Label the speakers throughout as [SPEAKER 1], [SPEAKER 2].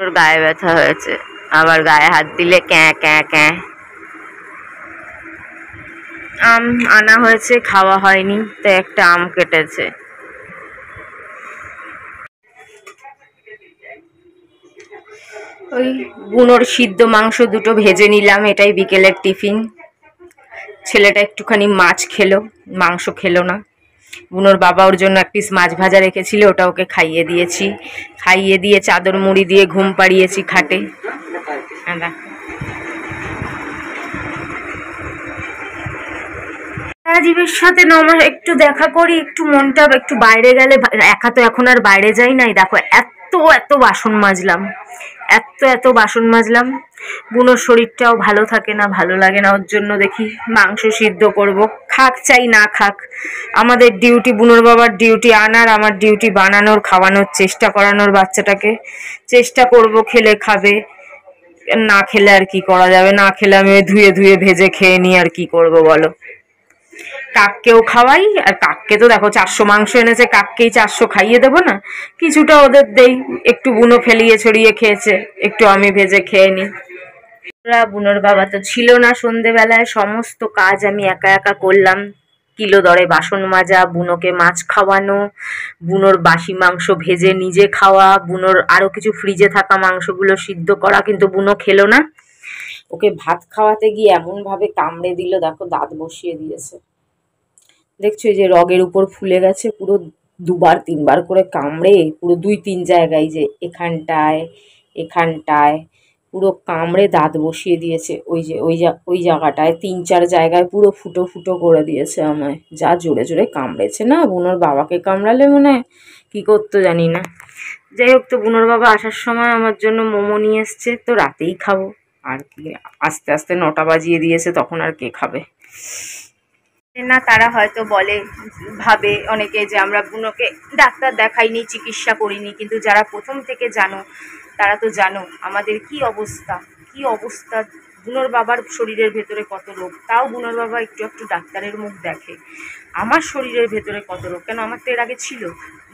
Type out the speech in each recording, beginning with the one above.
[SPEAKER 1] ওর গায়ে ব্যথা হয়েছে, আবার গায়ে হাত দিলে ক্যাঁ ক্যাঁ ক্যাঁ। আম আনা হয়েছে, খাওয়া হয়নি, তো একটা আম কেটেছে। ওই বুনোর সিদ্ধ মাংস দুটো ভেজে নিলাম, এটাই বিকেলের টিফিন। ছেলেটা একটুখানি মাছ খেলো, মাংস খেলো না। বুনোর বাবা ওর জন্য এক পিস মাছ ভাজা রেখেছিল, ওটা ওকে খাইয়ে দিয়েছি। খাইয়ে দিয়ে চাদর মুড়ি দিয়ে ঘুম পাড়িয়েছি খাটে। রাজীবের সাথে না আমার একটু দেখা করি, একটু মনটা একটু বাইরে গেলে, একা তো এখন আর বাইরে যাই নাই। দেখো এত এত বাসন মাজলাম, এত এত বাসন মাজলাম। বুনোর শরীরটাও ভালো থাকে না, ভালো লাগে না, ওর জন্য দেখি মাংস সিদ্ধ করব। খাক চাই না খাক, আমাদের ডিউটি, বুনোর বাবার ডিউটি আনার, আমার ডিউটি বানানোর, খাওয়ানোর, চেষ্টা করানোর বাচ্চাটাকে। চেষ্টা করব, খেলে খাবে, না খেলে আর কি করা যাবে। না খেলে আমি ধুয়ে ধুয়ে ভেজে খেয়ে নিই, আর কি করব বলো। কাককেও খাওয়াই, আর কাককে তো দেখো 400 মাংস এনেছে, কাককেই 400 খাইয়ে দেবো না? কিছুটা ওদের দেই, একটু বুনো ফেলিয়ে ছড়িয়ে খেয়েছে, একটু আমি ভেজে খেয়ে নিই। বুনোর বাবা তো ছিল না সন্ধেবেলায়, সমস্ত কাজ আমি একা একা করলাম। কিলো দরে বাসন মাজা, বুনোকে মাছ খাওয়ানো, বুনোর বাসি মাংস ভেজে নিজে খাওয়া, বুনোর আরো কিছু ফ্রিজে থাকা মাংসগুলো সিদ্ধ করা, কিন্তু বুনো খেলো না। ওকে ভাত খাওয়াতে গিয়ে এমন ভাবে কামড়ে দিল, দেখো দাঁত বসিয়ে দিয়েছে, দেখছো এই যে রগের উপর ফুলে গেছে পুরো, 2বার 3বার করে কামড়ে পুরো 2-3 জায়গায়, যে এখানটায় এখানটায় পুরো কামড়ে দাঁত বসিয়ে দিয়েছে। ওই যে ওই জায়গাটায় 3-4 জায়গায় পুরো ফুটো ফুটো করে দিয়েছে আমায়। যা জোরে জোরে কামড়েছে না, বুনোর বাবাকে কামড়ালে মনে হয় কি করতো জানি না। যাই হোক, তো বুনোর বাবা আসার সময় আমার জন্য মোমো নিয়ে এসছে, তো রাতেই খাবো আর কি। আস্তে আস্তে 9টা বাজিয়ে দিয়েছে, তখন আর কে খাবে না। তারা হয়তো বলে, ভাবে অনেকে যে আমরা বুনোকে ডাক্তার দেখাইনি, চিকিৎসা করিনি, কিন্তু যারা প্রথম থেকে জানো তারা তো জানো আমাদের কি অবস্থা, কি অবস্থা। বুনোর বাবার শরীরের ভেতরে কত রোগ, তাও বুনোর বাবা একটু একটু ডাক্তারের মুখ দেখে। আমার শরীরের ভেতরে কত রোগ, কেন আমার তো এর আগে ছিল।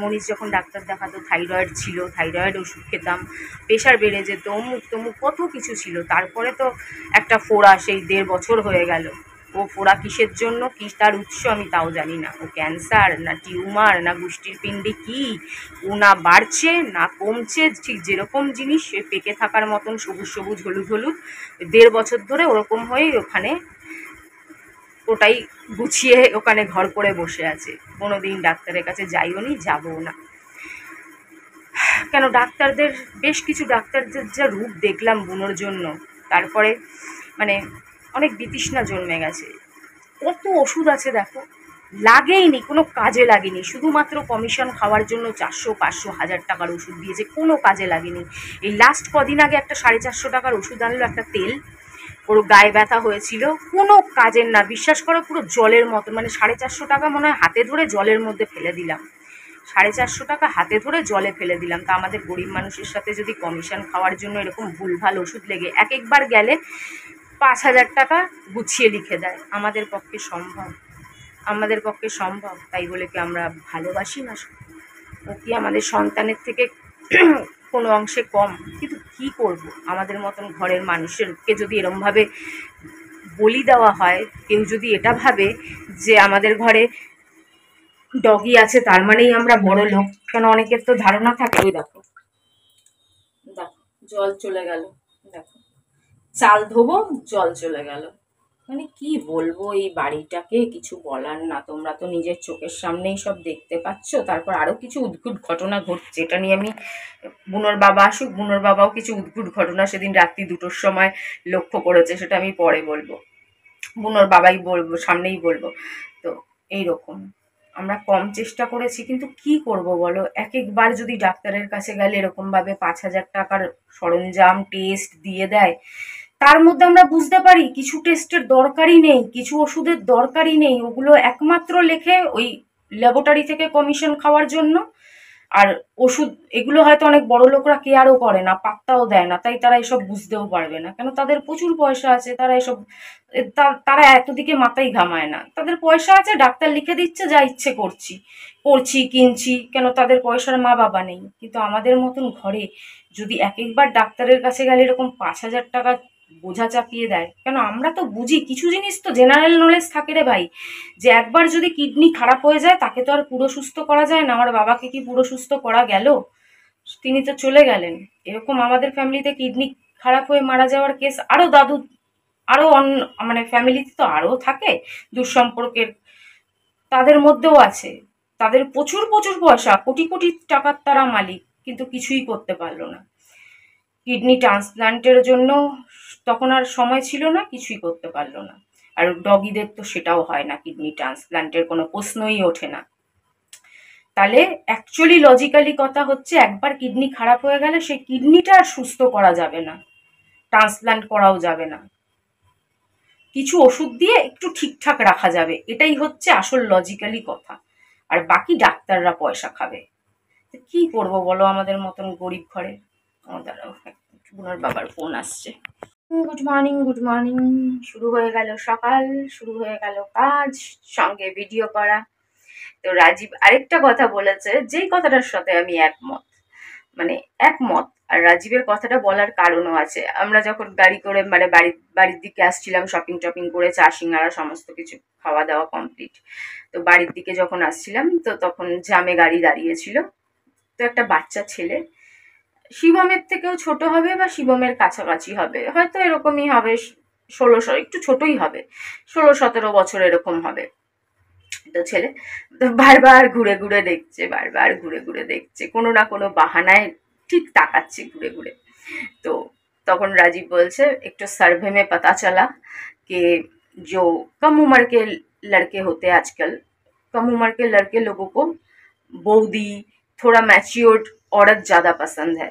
[SPEAKER 1] মনীষ যখন ডাক্তার দেখাতো থাইরয়েড ছিল, থাইরয়েড ওষুধ খেতাম, প্রেশার বেড়ে যেত, অমুক তমুক কত কিছু ছিল। তারপরে তো একটা ফোড়া, সেই 1.5 বছর হয়ে গেল। ও ফোড়া কিসের জন্য, কি তার উৎস আমি তাও জানি না। ও ক্যান্সার না টিউমার না গুষ্টির পিণ্ডি কি, ও না বাড়ছে না কমছে, ঠিক যেরকম জিনিস সে পেকে থাকার মতন সবুজ সবুজ হলুদ হলুদ 1.5 বছর ধরে ওরকম হয়ে ওখানে ওটাই গুছিয়ে ওখানে ঘর করে বসে আছে। কোনোদিন ডাক্তারের কাছে যাইও নি, যাবও না। কেন ডাক্তারদের, বেশ কিছু ডাক্তারদের যা রূপ দেখলাম বুনোর জন্য, তারপরে মানে অনেক বিতৃষ্ণা জন্মে গেছে। কত ওষুধ আছে দেখো, লাগেইনি, কোনো কাজে লাগেনি, শুধুমাত্র কমিশন খাওয়ার জন্য 400, 500, 1000 টাকার ওষুধ দিয়েছে, কোনো কাজে লাগেনি। এই লাস্ট কদিন আগে একটা 450 টাকার ওষুধ আনলো, একটা তেল, ওর গায়ে ব্যথা হয়েছিল, কোনো কাজের না, বিশ্বাস করো, পুরো জলের মতো। মানে 450 টাকা মনে হয় হাতে ধরে জলের মধ্যে ফেলে দিলাম, 450 টাকা হাতে ধরে জলে ফেলে দিলাম। তা আমাদের গরিব মানুষের সাথে যদি কমিশন খাওয়ার জন্য এরকম ভুলভাল ওষুধ লেগে এক একবার গেলে 5,000 টাকা গুছিয়ে লিখে দেয়, আমাদের পক্ষে সম্ভব? আমাদের পক্ষে সম্ভব? তাই বলে কি আমরা ভালোবাসি না? ও কি আমাদের সন্তানের থেকে কোনো অংশে কম? কিন্তু কি করব, আমাদের মতন ঘরের মানুষেরকে যদি এরমভাবে বলি দেওয়া হয়, কেউ যদি এটা ভাবে যে আমাদের ঘরে ডগি আছে তার মানেই আমরা বড় লোক, কেন অনেকের তো ধারণা থাকে। ওই দেখো দেখো জল চলে গেল, দেখো চাল ধোবো জল চলে গেল। মানে কি বলবো এই বাড়িটাকে, কিছু বলার না। তোমরা তো নিজের চোখের সামনেই সব দেখতে পাচ্ছ। তারপর আরো কিছু উদ্ভুত ঘটনা ঘটছে, এটা নিয়ে আমি, বুনোর বাবা আসুক, বুনোর বাবাও কিছু উদ্ভুত ঘটনা সেদিন রাত্রি 2টোর সময় লক্ষ্য করেছে, সেটা আমি পরে বলবো, বুনোর বাবাই বলবো, সামনেই বলবো। তো এইরকম আমরা কম চেষ্টা করেছি, কিন্তু কি করব বলো, এক একবার যদি ডাক্তারের কাছে গেলে এরকম ভাবে 5,000 টাকার সরঞ্জাম টেস্ট দিয়ে দেয়, তার মধ্যে আমরা বুঝতে পারি কিছু টেস্টের দরকারই নেই, কিছু ওষুধের দরকারই নেই, ওগুলো একমাত্র লেখে ওই ল্যাবরেটরি থেকে কমিশন খাওয়ার জন্য। আর ওষুধ এগুলো হয়তো অনেক বড় লোকরা কেয়ারও করে না, পাত্তাও দেয় না, তাই তারা এসব বুঝতেও পারবে না, কেন তাদের প্রচুর পয়সা আছে, তারা এসব তারা এতদিকে মাথায় ঘামায় না। তাদের পয়সা আছে, ডাক্তার লিখে দিচ্ছে, যা ইচ্ছে করছি কিনছি, কেন তাদের পয়সার মা বাবা নেই। কিন্তু আমাদের মতন ঘরে যদি এক একবার ডাক্তারের কাছে গেলে এরকম 5,000 টাকা বোঝা চাপিয়ে দেয়, কেন আমরা তো বুঝি কিছু জিনিস তো জেনারেল নলেজ থাকে রে ভাই, যে একবার যদি কিডনি খারাপ হয়ে যায় তাকে তো আর পুরো সুস্থ করা যায় না। আমার বাবাকে কি পুরো সুস্থ করা গেল? তিনি তো চলে গেলেন। এরকম আমাদের ফ্যামিলিতে কিডনি খারাপ হয়ে মারা যাওয়ার কেস আরো দাদু, আরো মানে ফ্যামিলিতে তো আরো থাকে দুঃসম্পর্কের, তাদের মধ্যেও আছে। তাদের প্রচুর প্রচুর পয়সা, কোটি কোটি টাকার তারা মালিক, কিন্তু কিছুই করতে পারলো না। কিডনি ট্রান্সপ্লান্টের জন্য তখন আর সময় ছিল না, কিছুই করতে পারলো না। আর ডগিদের তো সেটাও হয় না, কিডনি ট্রান্সপ্লান্টের কোনো প্রশ্নই ওঠে না। তাহলে অ্যাকচুয়ালি লজিক্যালি কথা হচ্ছে, একবার কিডনি খারাপ হয়ে গেলে সেই কিডনিটা আর সুস্থ করা যাবে না, ট্রান্সপ্লান্ট করাও যাবে না, কিছু ওষুধ দিয়ে একটু ঠিকঠাক রাখা যাবে, এটাই হচ্ছে আসল লজিক্যালি কথা। আর বাকি ডাক্তাররা পয়সা খাবে। কি করব বলো আমাদের মতন গরিব ঘরে। ওনার বাবার ফোন আসছে। Good morning, good morning. শুরু হয়ে গেল সকাল, শুরু হয়ে গেল কাজ, সঙ্গে ভিডিও করা। তো রাজীব আরেকটা কথা বলেছে, যেই কথাটার সাথে আমি একমত, মানে একমত। আর রাজীবের কথাটা বলার কারণও আছে। আমরা যখন গাড়ি করে মানে বাড়ির দিকে আসছিলাম, শপিং টপিং করে চা সিঙ্গারা সমস্ত কিছু খাওয়া দাওয়া কমপ্লিট, তো বাড়ির দিকে যখন আসছিলাম তো তখন জামে গাড়ি দাঁড়িয়েছিল। তো একটা বাচ্চা ছেলে, শিবমের থেকেও ছোট হবে বা শিবমের কাছাকাছি হবে, হয়তো এরকমই হবে, 16 একটু ছোটই হবে, 16-17 বছর এরকম হবে। তো ছেলে তো বারবার ঘুরে ঘুরে দেখছে, বারবার ঘুরে ঘুরে দেখছে, কোনো না কোনো বাহানায় ঠিক তাকাচ্ছে ঘুরে ঘুরে। তো তখন রাজীব বলছে, একটু সার্ভে में पता चला कि जो कम उम्र के लड़के होते हैं आजकल, कम उम्र के लड़के लोगों को बूढ़ी थोड़ा मैच्योर्ड औरत ज़्यादा पसंद है,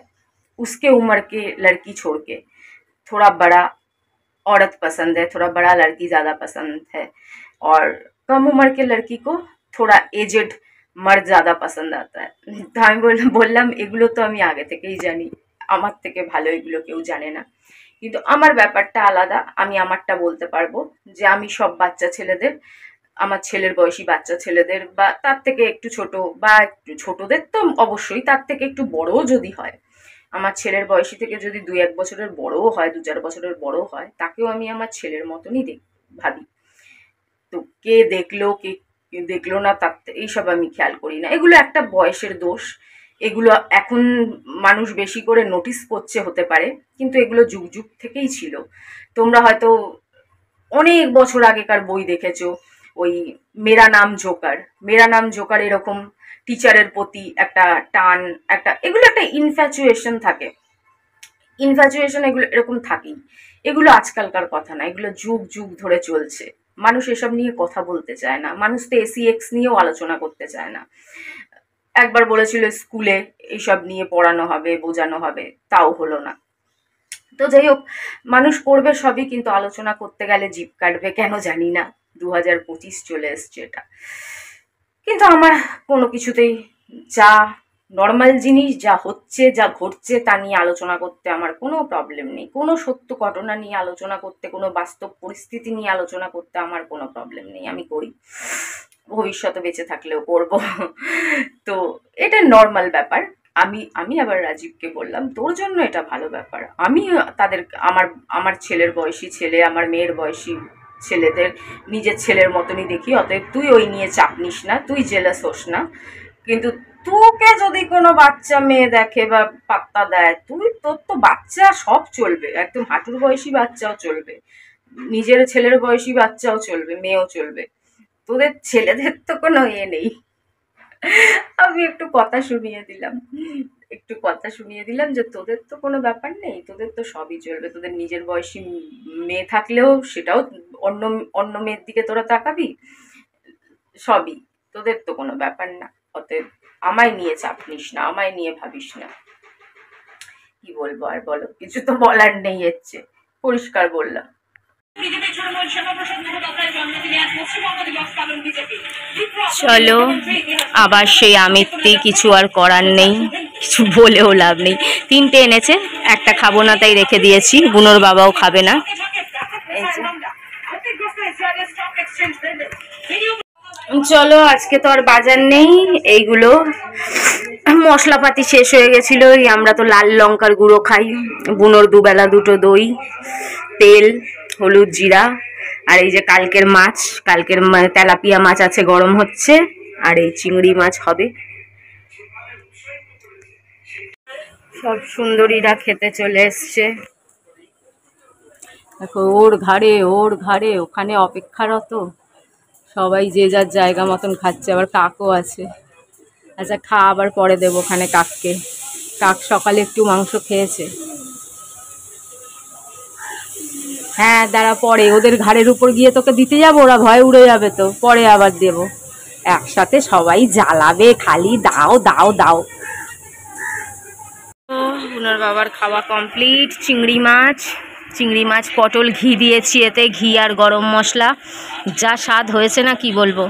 [SPEAKER 1] उसके उम्र के लड़की छोड़ के थोड़ा बड़ा औरत पसंद है, थोड़ा बड़ा लड़की ज़्यादा पसंद है, और कम उम्र के लड़की को थोड़ा एजेड मर्द ज़्यादा पसंद आता है। तो আমি বললাম এগুলো তো আমি আগে থেকেই জানি, আমার থেকে ভালো এগুলো কেউ জানে না, কিন্তু আমার ব্যাপারটা আলাদা। আমি আমারটা বলতে পারবো যে আমি সব বাচ্চা ছেলেদের, আমার ছেলের বয়সী বাচ্চা ছেলেদের বা তার থেকে একটু ছোট বা একটু ছোটদের তো অবশ্যই, তার থেকে একটু বড়ও যদি হয়, আমার ছেলের বয়সী থেকে যদি 2-1 বছরের বড়ও হয়, 2-4 বছরের বড়ও হয়, তাকেও আমি আমার ছেলের মতনই ভাবি। তো কে দেখলো কে দেখলো না তার এইসব আমি খেয়াল করি না, এগুলো একটা বয়সের দোষ। এগুলো এখন মানুষ বেশি করে নোটিস করছে হতে পারে, কিন্তু এগুলো যুগ যুগ থেকেই ছিল। তোমরা হয়তো অনেক বছর আগেকার বই দেখেছো, ওই মেরা নাম জোকার, মেরা নাম জোকার, এরকম টিচারের প্রতি একটা টান, একটা এগুলো একটা ইনফ্যাচুয়েশন থাকে, ইনফ্যাচুয়েশন এগুলো এরকম থাকেই। এগুলো আজকালকার কথা না, এগুলো যুগ যুগ ধরে চলছে। মানুষ এসব নিয়ে কথা বলতে চায় না, মানুষ তো এসিএক্স নিয়েও আলোচনা করতে চায় না। একবার বলেছিল স্কুলে এইসব নিয়ে পড়ানো হবে, বোঝানো হবে, তাও হলো না। তো যাই হোক, মানুষ করবে সবই, কিন্তু আলোচনা করতে গেলে জিভ কাটবে কেন জানি না। 2025 চলে এসছে এটা, কিন্তু আমার কোনো কিছুতেই যা নর্মাল জিনিস যা হচ্ছে যা ঘটছে তা নিয়ে আলোচনা করতে আমার কোনো প্রবলেম নেই, কোনো সত্য ঘটনা নিয়ে আলোচনা করতে, কোনো বাস্তব পরিস্থিতি নিয়ে আলোচনা করতে আমার কোনো প্রবলেম নেই, আমি করি, ভবিষ্যতে বেঁচে থাকলেও করব। তো এটা নর্মাল ব্যাপার। আমি আবার রাজীবকে বললাম, তোর জন্য এটা ভালো ব্যাপার। আমি তাদের আমার ছেলের বয়সী ছেলে, আমার মেয়ের বয়সী ছেলেদের নিজের ছেলের মতনই দেখি, অতএব তুই ওই নিয়ে চাপ নিস না, তুই জেলাস হোস না। কিন্তু তোকে যদি কোনো বাচ্চা মেয়ে দেখে বা পাত্তা দেয়, তোর তো বাচ্চা সব চলবে, একদম হাঁটুর বয়সী বাচ্চাও চলবে, নিজের ছেলের বয়সী বাচ্চাও চলবে, মেয়েও চলবে, তোদের ছেলেদের তো কোনো নেই। আমি একটু কথা শুনিয়ে দিলাম যে তোদের তো কোনো ব্যাপার নেই, তোদের তো সবই চলবে, তোদের নিজের বয়সী মেয়ে থাকলেও সেটাও অন্য মেয়ের দিকে তোরা তাকাবি, সবই তোদের তো কোনো ব্যাপার না, অতএব আমায় নিয়ে চাপ নিস না, আমায় নিয়ে ভাবিস না। কি বলবো আর বলো, কিছু তো বলার নেই, হচ্ছে পরিষ্কার বললাম। চলো আবার সেই আমিত্তি, কিছু আর করার নেই, কিছু বলেও লাভ নেই। 3টে এনেছে, একটা খাবো না তাই রেখে দিয়েছি, বুনোর বাবাও খাবে না। চলো আজকে তো আর বাজার নেই, এইগুলো মশলাপাতি শেষ হয়ে গেছিল, আমরা তো লাল লঙ্কার গুঁড়ো খাই, বুনোর দুবেলা দুটো দই, তেল, হলুদ, জিরা, আর এই যে কালকের মাছ, কালকের তেলাপিয়া মাছ আছে গরম হচ্ছে, আর এই চিংড়ি মাছ হবে। সব সুন্দরীরা খেতে চলে এসছে। দেখো ওর ঘাড়ে ওখানে অপেক্ষারত সবাই যে যার জায়গা মতন খাচ্ছে, আবার কাকও আছে। আচ্ছা খা, আবার পরে দেবো ওখানে কাককে। কাক সকালে একটু মাংস খেয়েছে। হ্যাঁ দাঁড়া, পরে ওদের ঘাড়ের উপর গিয়ে তোকে দিতে যাবো, ওরা ভয়ে উড়ে যাবে, তো পরে আবার দেবো। একসাথে সবাই জ্বালাবে, খালি দাও দাও দাও। ওনার বাবার খাওয়া কমপ্লিট। চিংড়ি মাছ পটল ঘি দিয়েছি, এতে ঘি আর গরম মশলা, যা স্বাদ হয়েছে না কি বলবো।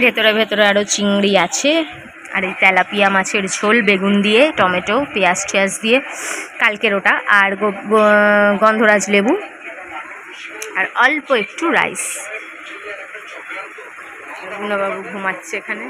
[SPEAKER 1] ভেতরে ভেতরে আরও চিংড়ি আছে, আর এই তেলাপিয়া মাছের ঝোল বেগুন দিয়ে, টমেটো, পেঁয়াজ টেয়াজ দিয়ে কালকের ওটা, আর গন্ধরাজ লেবু, আর অল্প একটু রাইস। গুণবাবু ঘুমাচ্ছে এখানে।